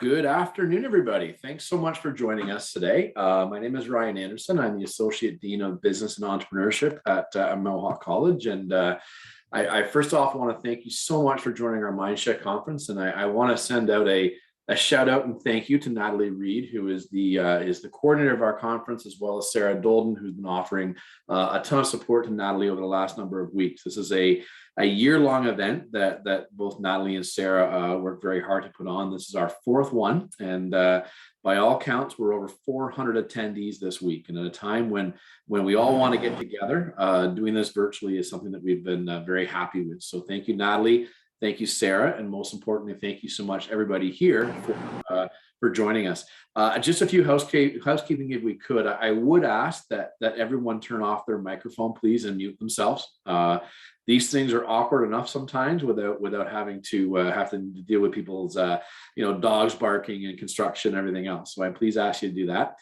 Good afternoon, everybody. Thanks so much for joining us today. My name is Ryan Anderson. I'm the Associate Dean of Business and Entrepreneurship at Mohawk College. And I first off want to thank you so much for joining our Mindshare conference. And I want to send out a shout out and thank you to Natalie Reed, who is the coordinator of our conference, as well as Sarah Dolden, who's been offering a ton of support to Natalie over the last number of weeks. This is a year-long event that both Natalie and Sarah worked very hard to put on. This is our fourth one, and by all counts, we're over 400 attendees this week. And at a time when we all want to get together, doing this virtually is something that we've been very happy with. So thank you, Natalie. Thank you, Sarah, and most importantly, thank you so much, everybody here, for joining us. Just a few housekeeping, if we could. I would ask that everyone turn off their microphone, please, and mute themselves. These things are awkward enough sometimes without having to deal with people's dogs barking and construction and everything else. So I please ask you to do that.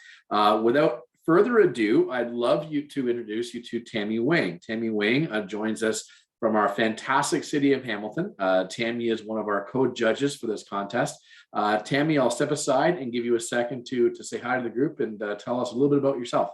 Without further ado, I'd love to introduce you to Tammy Wang. Tammy Wang joins us from our fantastic city of Hamilton. Tammy is one of our co-judges for this contest. Tammy, I'll step aside and give you a second to say hi to the group and tell us a little bit about yourself.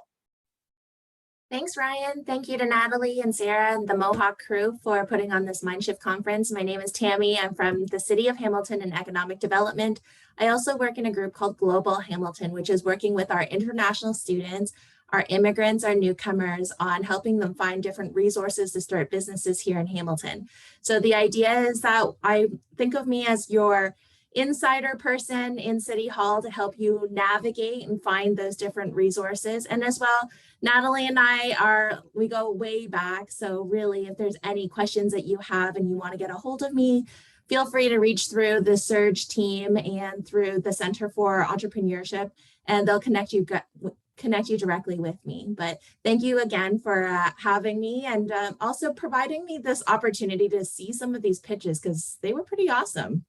Thanks, Ryan. Thank you to Natalie and Sarah and the Mohawk crew for putting on this Mindshift conference. My name is Tammy. I'm from the city of Hamilton in economic development. I also work in a group called Global Hamilton, which is working with our international students, our immigrants, our newcomers, on helping them find different resources to start businesses here in Hamilton. So the idea is that I think of me as your insider person in City Hall to help you navigate and find those different resources. And as well, Natalie and we go way back. So really, if there's any questions that you have and you want to get a hold of me, feel free to reach through the Surge team and through the Center for Entrepreneurship, and they'll connect you directly with me. But thank you again for having me and also providing me this opportunity to see some of these pitches because they were pretty awesome.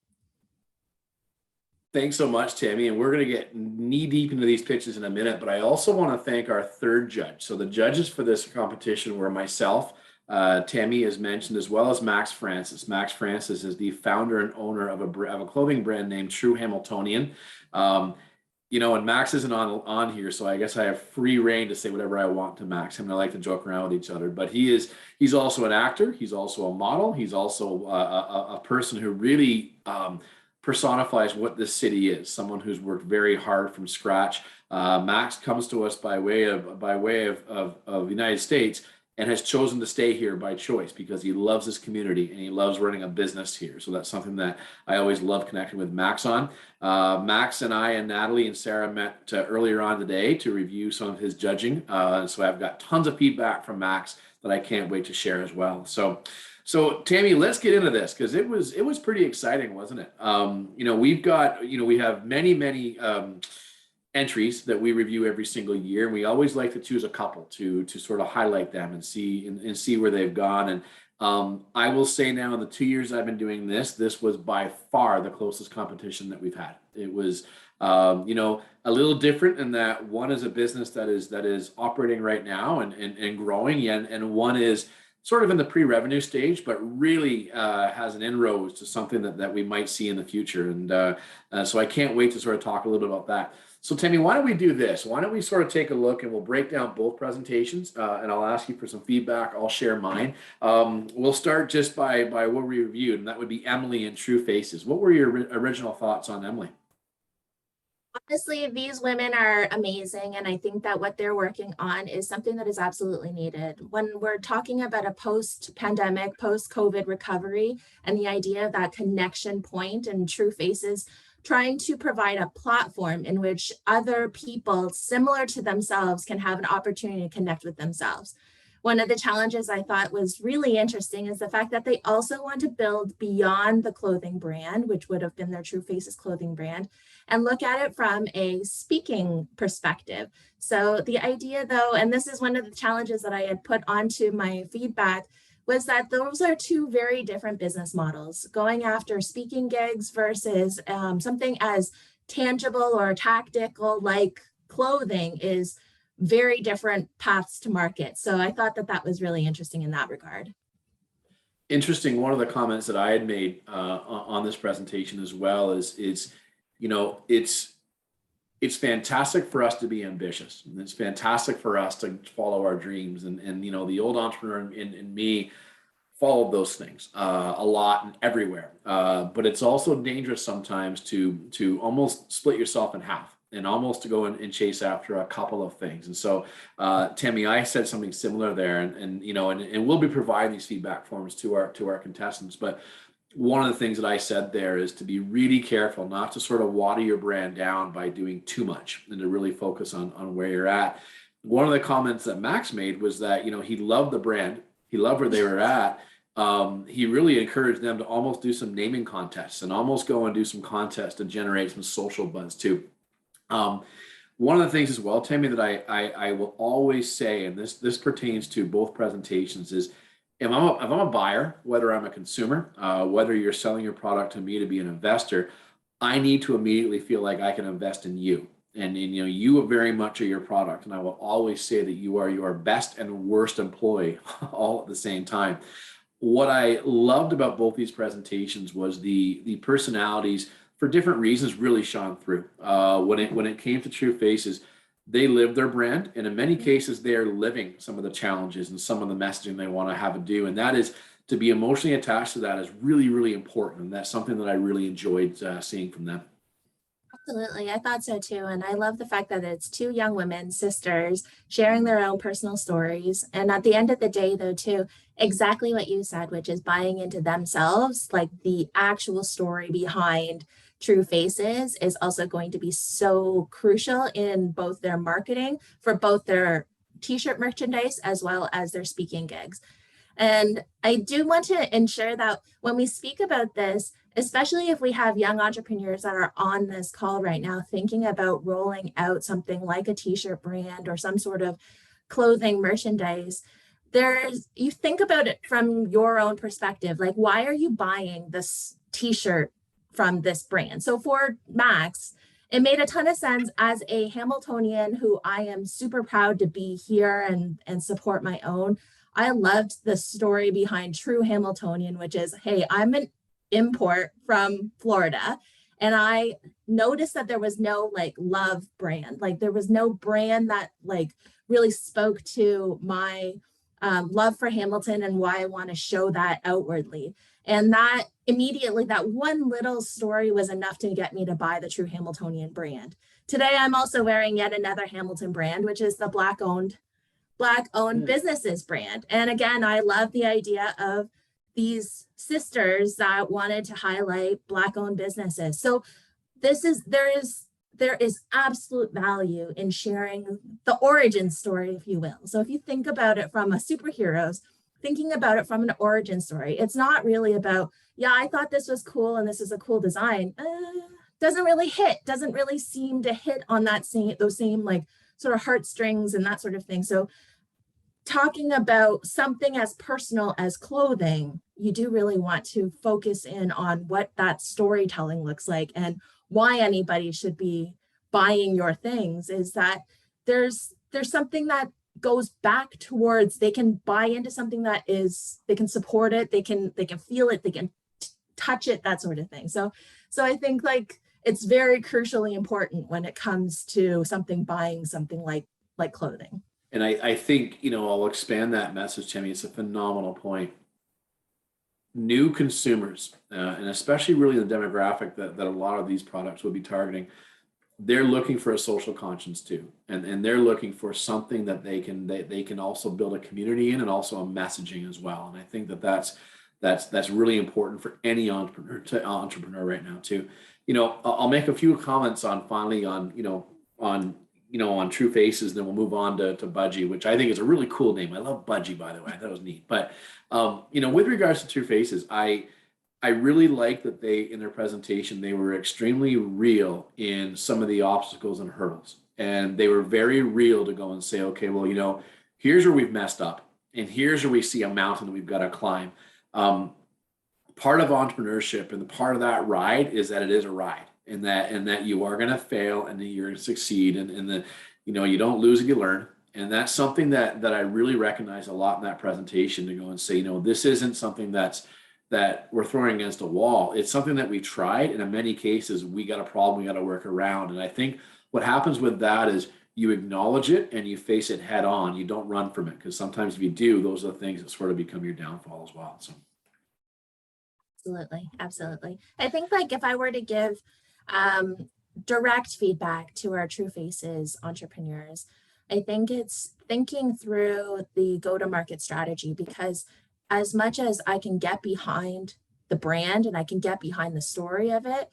Thanks so much, Tammy. And we're going to get knee deep into these pitches in a minute, but I also want to thank our third judge. So the judges for this competition were myself, Tammy, as mentioned, as well as Max Francis. Max Francis is the founder and owner of a clothing brand named True Hamiltonian. And Max isn't on here, so I guess I have free reign to say whatever I want to Max. I mean, I like to joke around with each other, but he's also an actor. He's also a model. He's also a person who really personifies what this city is. Someone who's worked very hard from scratch. Max comes to us by way of United States and has chosen to stay here by choice because he loves this community and he loves running a business here. So that's something that I always love connecting with Max on. Max and I and Natalie and Sarah met earlier on today to review some of his judging. So I've got tons of feedback from Max that I can't wait to share as well. So Tammy, let's get into this because it was pretty exciting, wasn't it? We have many entries that we review every single year, and we always like to choose a couple to sort of highlight them and see where they've gone. And I will say now, in the 2 years I've been doing this was by far the closest competition that we've had. It was a little different in that one is a business that is operating right now and growing, and one is sort of in the pre-revenue stage, but really has an inroads to something that we might see in the future. And so I can't wait to sort of talk a little bit about that. So Tammy, why don't we do this? Why don't we sort of take a look and we'll break down both presentations and I'll ask you for some feedback. I'll share mine. We'll start just by what we reviewed, and that would be Emily and True Faces. What were your original thoughts on Emily? Honestly, these women are amazing, and I think that what they're working on is something that is absolutely needed. When we're talking about a post-pandemic, post-COVID recovery, and the idea of that connection point and True Faces trying to provide a platform in which other people similar to themselves can have an opportunity to connect with themselves. One of the challenges I thought was really interesting is the fact that they also want to build beyond the clothing brand, which would have been their True Faces clothing brand, and look at it from a speaking perspective. So the idea though, and this is one of the challenges that I had put onto my feedback, was that those are two very different business models. Going after speaking gigs versus something as tangible or tactical like clothing is very different paths to market. So I thought that was really interesting in that regard. Interesting. One of the comments that I had made on this presentation as well is you know, it's fantastic for us to be ambitious. And it's fantastic for us to follow our dreams. And you know, the old entrepreneur in me followed those things a lot and everywhere. But it's also dangerous sometimes to almost split yourself in half and almost to go and chase after a couple of things. And so, Tammy, I said something similar there, and you know, and we'll be providing these feedback forms to our contestants. But one of the things that I said there is to be really careful not to sort of water your brand down by doing too much and to really focus on where you're at. One of the comments that Max made was that, you know, he loved the brand. He loved where they were at. He really encouraged them to almost do some naming contests and almost go and do some contests to generate some social buzz too. One of the things as well, Tammy, that I will always say, and this pertains to both presentations, is if I'm a buyer, whether I'm a consumer, whether you're selling your product to me to be an investor, I need to immediately feel like I can invest in you. And you know, you very much are your product. And I will always say that you are your best and worst employee all at the same time. What I loved about both these presentations was the personalities for different reasons really shone through. When it came to True Faces, they live their brand, and in many cases, they are living some of the challenges and some of the messaging they want to have to do. And that is to be emotionally attached to that is really, really important. And that's something that I really enjoyed seeing from them. Absolutely. I thought so too. And I love the fact that it's two young women, sisters, sharing their own personal stories. And at the end of the day, though, too, exactly what you said, which is buying into themselves, like the actual story behind True Faces is also going to be so crucial in both their marketing for both their t-shirt merchandise as well as their speaking gigs. And I do want to ensure that when we speak about this, especially if we have young entrepreneurs that are on this call right now, thinking about rolling out something like a t-shirt brand or some sort of clothing merchandise, you think about it from your own perspective. Like, why are you buying this t-shirt from this brand? So for Max, it made a ton of sense as a Hamiltonian who I am super proud to be here and support my own. I loved the story behind True Hamiltonian, which is, hey, I'm an import from Florida. And I noticed that there was no like love brand, like there was no brand that like really spoke to my love for Hamilton and why I want to show that outwardly. And that immediately, that one little story was enough to get me to buy the True Hamiltonian brand. Today, I'm also wearing yet another Hamilton brand, which is the Black-owned businesses brand. And again, I love the idea of these sisters that wanted to highlight Black-owned businesses. So there is absolute value in sharing the origin story, if you will. So if you think about it from a superheroes, thinking about it from an origin story, it's not really about, yeah, I thought this was cool and this is a cool design. Doesn't really seem to hit on those same like sort of heartstrings and that sort of thing. So talking about something as personal as clothing, you do really want to focus in on what that storytelling looks like and why anybody should be buying your things. Is that there's something that goes back towards, they can buy into something that is, they can support it, they can feel it, they can touch it, that sort of thing. So I think like it's very crucially important when it comes to buying something like clothing. And I think, you know, I'll expand that message, Timmy. It's a phenomenal point. New consumers, and especially really the demographic that a lot of these products will be targeting, they're looking for a social conscience too. And they're looking for something that they can also build a community in and also a messaging as well. And I think that's really important for any entrepreneur right now too. You know, I'll make a few comments on True Faces, then we'll move on to Budgie, which I think is a really cool name. I love Budgie, by the way. I thought it was neat. But with regards to True Faces, I really like that in their presentation, they were extremely real in some of the obstacles and hurdles. And they were very real to go and say, okay, well, here's where we've messed up. And here's where we see a mountain that we've got to climb. Part of entrepreneurship and the part of that ride is that it is a ride. And that you are going to fail and that you're going to succeed and that, you don't lose and you learn. And that's something that I really recognize a lot in that presentation, to go and say, this isn't something that's that we're throwing against a wall. It's something that we tried, and in many cases, we got a problem we got to work around. And I think what happens with that is you acknowledge it and you face it head on. You don't run from it, because sometimes if you do, those are the things that sort of become your downfall as well. So Absolutely, absolutely. I think like if I were to give direct feedback to our True Faces entrepreneurs, I think it's thinking through the go-to-market strategy, because as much as I can get behind the brand and I can get behind the story of it,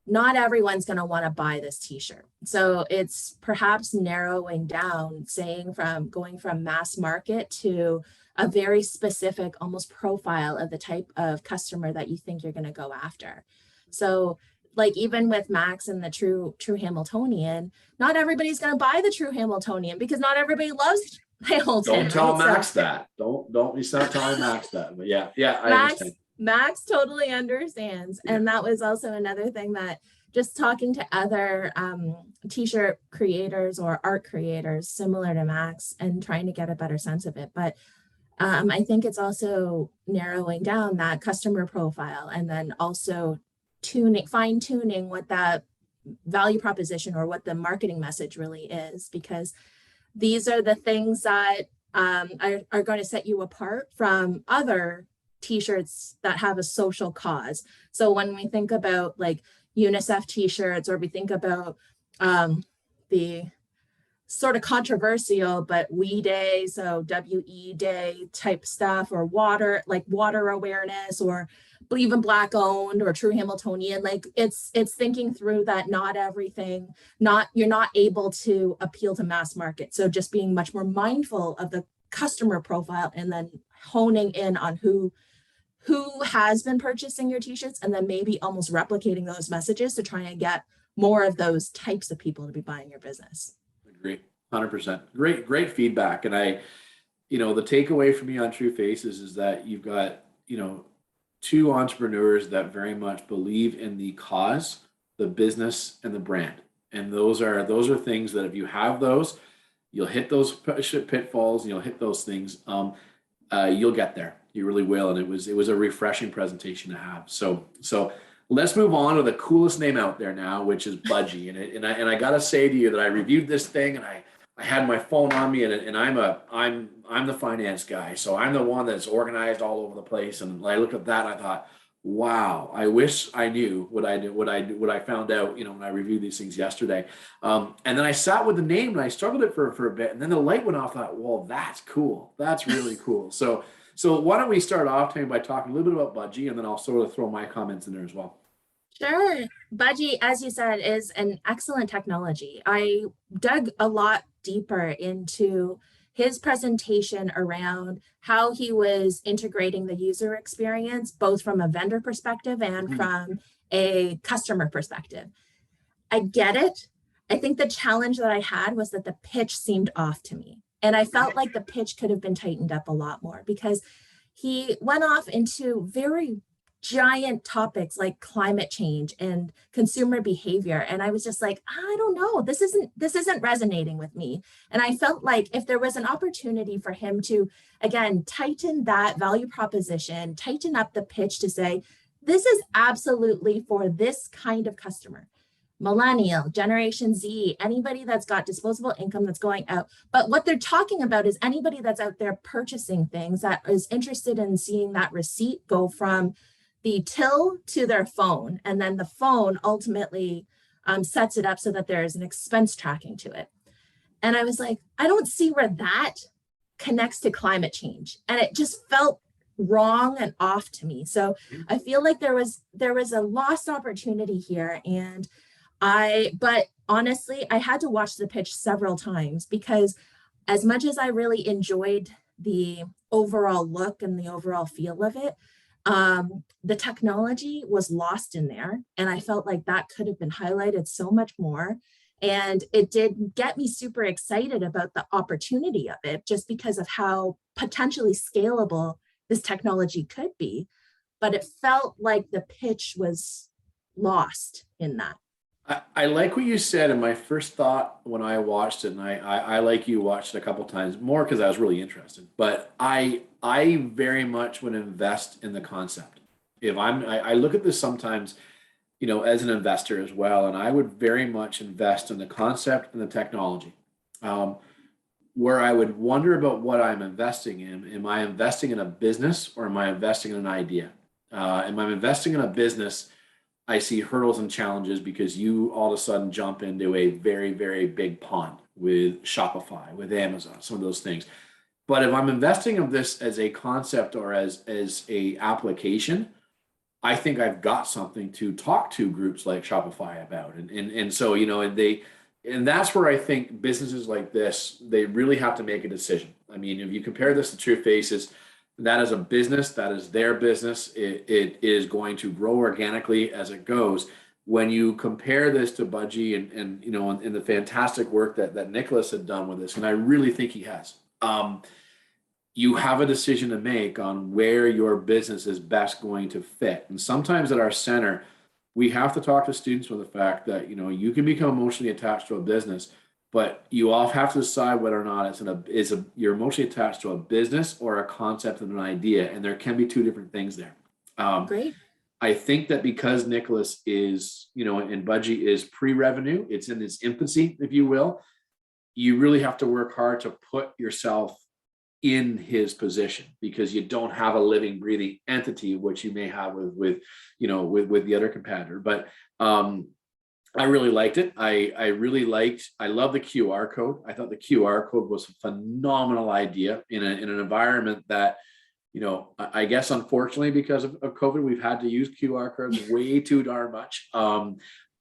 not everyone's going to want to buy this t-shirt. So it's perhaps narrowing down, saying from going from mass market to a very specific almost profile of the type of customer that you think you're going to go after. So like even with Max and the true Hamiltonian, not everybody's going to buy the true Hamiltonian because not everybody loves Hamilton. don't tell right? Max that. Don't you start telling Max that. But yeah, I Max, understand. Max totally understands. Yeah. And that was also another thing that just talking to other t-shirt creators or art creators similar to Max and trying to get a better sense of it. But I think it's also narrowing down that customer profile and then also fine tuning what that value proposition or what the marketing message really is, because these are the things that are going to set you apart from other t-shirts that have a social cause. So when we think about like UNICEF t-shirts, or we think about the sort of controversial but We Day, so WE Day type stuff, or water awareness, or Believe in Black owned, or True Hamiltonian, like it's thinking through that you're not able to appeal to mass market. So just being much more mindful of the customer profile and then honing in on who has been purchasing your t-shirts, and then maybe almost replicating those messages to try and get more of those types of people to be buying your business. Agree, 100%. Great feedback. And the takeaway for me on True Faces is that you've got, two entrepreneurs that very much believe in the cause, the business, and the brand. And those are things that if you have those, you'll hit those pitfalls and you'll hit those things. You'll get there. You really will. And it was a refreshing presentation to have. So let's move on to the coolest name out there now, which is Budgie. And I gotta say to you that I reviewed this thing and I had my phone on me, and I'm the finance guy, so I'm the one that's organized all over the place. And I looked at that and I thought, wow, I wish I knew what I found out, when I reviewed these things yesterday. And then I sat with the name and I struggled it for a bit, and then the light went off. I thought, well, that's cool. That's really cool. So why don't we start off, Tammy, by talking a little bit about Budgie, and then I'll sort of throw my comments in there as well. Sure. Budgie, as you said, is an excellent technology. I dug a lot deeper into his presentation around how he was integrating the user experience, both from a vendor perspective and from a customer perspective. I get it. I think the challenge that I had was that the pitch seemed off to me. And I felt like the pitch could have been tightened up a lot more, because he went off into very giant topics like climate change and consumer behavior. And I was just like, I don't know, this isn't resonating with me. And I felt like if there was an opportunity for him to, again, tighten that value proposition, tighten up the pitch to say, this is absolutely for this kind of customer, millennial, Generation Z, anybody that's got disposable income that's going out. But what they're talking about is anybody that's out there purchasing things, that is interested in seeing that receipt go from the till to their phone, and then the phone ultimately sets it up so that there's an expense tracking to it. And I was like, I don't see where that connects to climate change, and it just felt wrong and off to me. So I feel like there was a lost opportunity here, but honestly, I had to watch the pitch several times, because as much as I really enjoyed the overall look and the overall feel of it, the technology was lost in there. And I felt like that could have been highlighted so much more. And it did get me super excited about the opportunity of it, just because of how potentially scalable this technology could be. But it felt like the pitch was lost in that. I like what you said, and my first thought when I watched it, and I like you watched it a couple times more because I was really interested, but I very much would invest in the concept. if I look at this sometimes, as an investor as well, and I would very much invest in the concept and the technology. Um, where I would wonder about what I'm investing in. Am I investing in a business or am I investing in an idea? Am I investing in a business? I see hurdles and challenges because you all of a sudden jump into a very, very big pond with Shopify, with Amazon, some of those things. But if I'm investing in this as a concept or as a application, I think I've got something to talk to groups like Shopify about. And so, and that's where I think businesses like this, they really have to make a decision. I mean, if you compare this to True Faces, that is a business, that is their business. It is going to grow organically as it goes. When you compare this to Budgie and the fantastic work that Nicholas had done with this, and I really think he has, you have a decision to make on where your business is best going to fit. And sometimes at our center, we have to talk to students with the fact that, you can become emotionally attached to a business, but you all have to decide whether or not you're emotionally attached to a business or a concept and an idea. And there can be two different things there. Great. I think that because Nicholas is, and Budgie is pre-revenue, it's in its infancy, if you will, you really have to work hard to put yourself in his position because you don't have a living, breathing entity, which you may have with the other competitor. But I really liked it. I love the QR code. I thought the QR code was a phenomenal idea in an environment that, I guess, unfortunately, because of COVID, we've had to use QR codes way too darn much.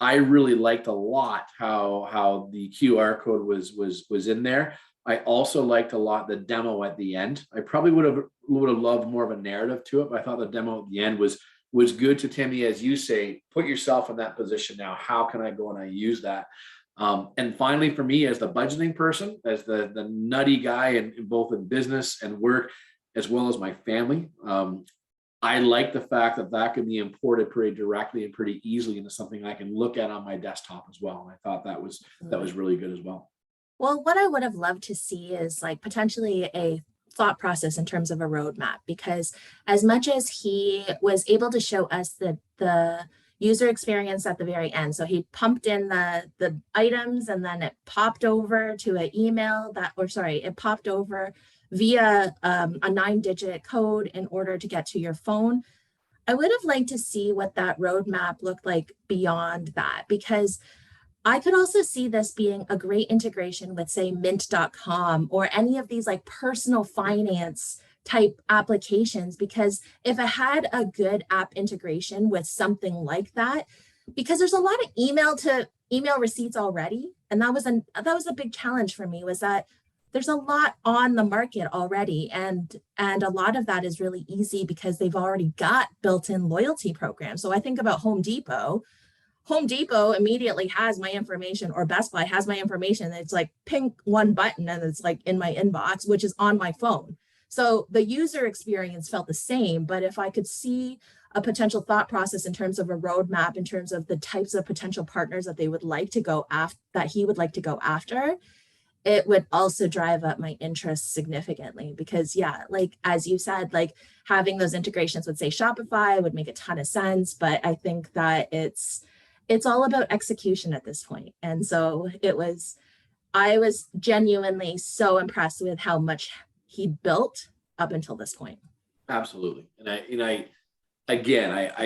I really liked a lot how the QR code was in there. I also liked a lot the demo at the end. I probably would have loved more of a narrative to it, but I thought the demo at the end was good to Timmy, as you say, put yourself in that position now. How can I go and I use that? And finally, for me, as the budgeting person, as the nutty guy in both in business and work, as well as my family, I like the fact that can be imported pretty directly and pretty easily into something I can look at on my desktop as well. And I thought that was really good as well. Well, what I would have loved to see is like potentially a thought process in terms of a roadmap, because as much as he was able to show us the user experience at the very end, so he pumped in the items and then it popped over to an email it popped over via a 9-digit code in order to get to your phone. I would have liked to see what that roadmap looked like beyond that, because I could also see this being a great integration with, say, mint.com or any of these like personal finance type applications, because if it had a good app integration with something like that, because there's a lot of email receipts already. And that was a big challenge for me, was that there's a lot on the market already. And a lot of that is really easy because they've already got built-in loyalty programs. So I think about Home Depot immediately has my information, or Best Buy has my information. It's like ping one button and it's like in my inbox, which is on my phone. So the user experience felt the same, but if I could see a potential thought process in terms of a roadmap, in terms of the types of potential partners that they would like to go after, that he would like to go after, it would also drive up my interest significantly. Because like, as you said, like having those integrations with, say, Shopify would make a ton of sense, but I think that it's all about execution at this point. And so I was genuinely so impressed with how much he built up until this point. Absolutely. And I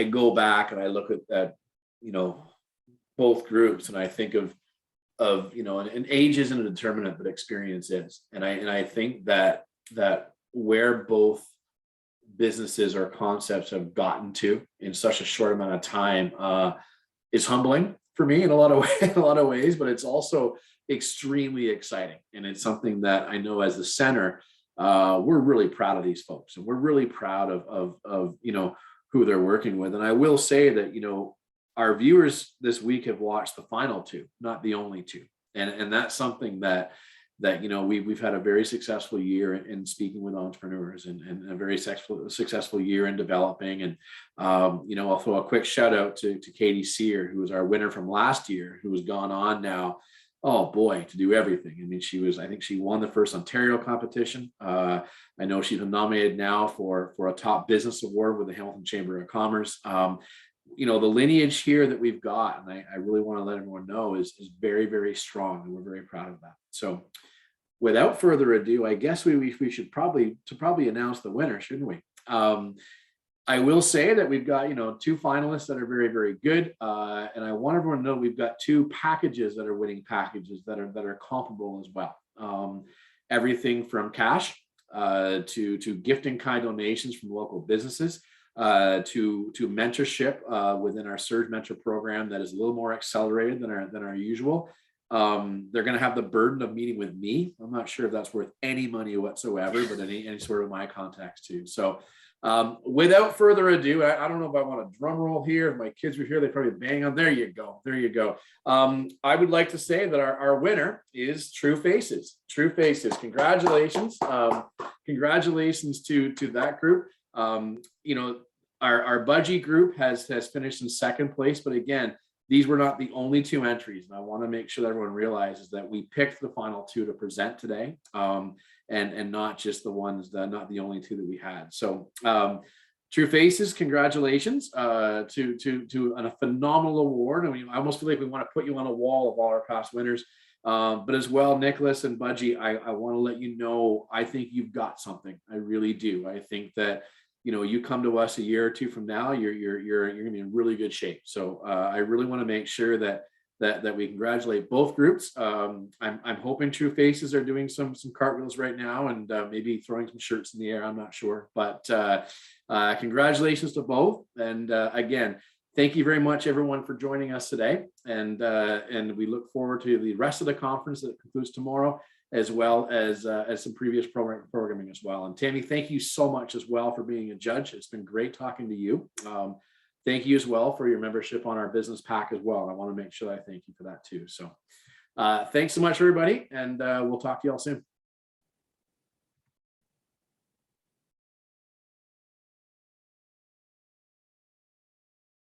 go back and I look at both groups and I think of and age isn't a determinant, but experience is. And I think that where both businesses or concepts have gotten to in such a short amount of time, is humbling for me in a lot of ways, but it's also extremely exciting. And it's something that I know as the center, we're really proud of these folks, and we're really proud of who they're working with. And I will say that, our viewers this week have watched the final two, not the only two. And that's something that we've had a very successful year in speaking with entrepreneurs and a very successful year in developing. And, I'll throw a quick shout out to Katie Sear, who was our winner from last year, who has gone on now Oh boy, to do everything. I mean, I think she won the first Ontario competition. I know she's been nominated now for a top business award with the Hamilton Chamber of Commerce. You know, the lineage here that we've got, and I really want to let everyone know is very, very strong, and we're very proud of that. So without further ado, I guess we should probably announce the winner, shouldn't we? I will say that we've got, you know, two finalists that are very, very good. And I want everyone to know we've got two packages that are winning packages that are comparable as well. Everything from cash to gifting kind donations from local businesses, to mentorship within our Surge Mentor program that is a little more accelerated than our usual. They're going to have the burden of meeting with me. I'm not sure if that's worth any money whatsoever, but any sort of my contacts too. So without further ado, I don't know if I want a drum roll here. If my kids were here, they'd probably bang on. There you go. There you go. I would like to say that our winner is True Faces. True Faces. Congratulations. Congratulations to that group. You know, our Budgie group has finished in second place, but again, these were not the only two entries. And I want to make sure that everyone realizes that we picked the final two to present today. And not just the ones not the only two that we had. So True Faces, congratulations to a phenomenal award. I mean, I almost feel like we want to put you on a wall of all our past winners. But as well, Nicholas and Budgie, I want to let you know, I think you've got something. I really do. I think that, you know, you come to us a year or two from now, you're going to be in really good shape. So I really want to make sure that we congratulate both groups. I'm hoping True Faces are doing some cartwheels right now and maybe throwing some shirts in the air. I'm not sure, but congratulations to both. And again, thank you very much, everyone, for joining us today. And we look forward to the rest of the conference that concludes tomorrow, as well as some previous programming as well. And Tammy, thank you so much as well for being a judge. It's been great talking to you. Thank you as well for your membership on our business pack as well. I want to make sure I thank you for that too. So thanks so much, everybody, and we'll talk to you all soon.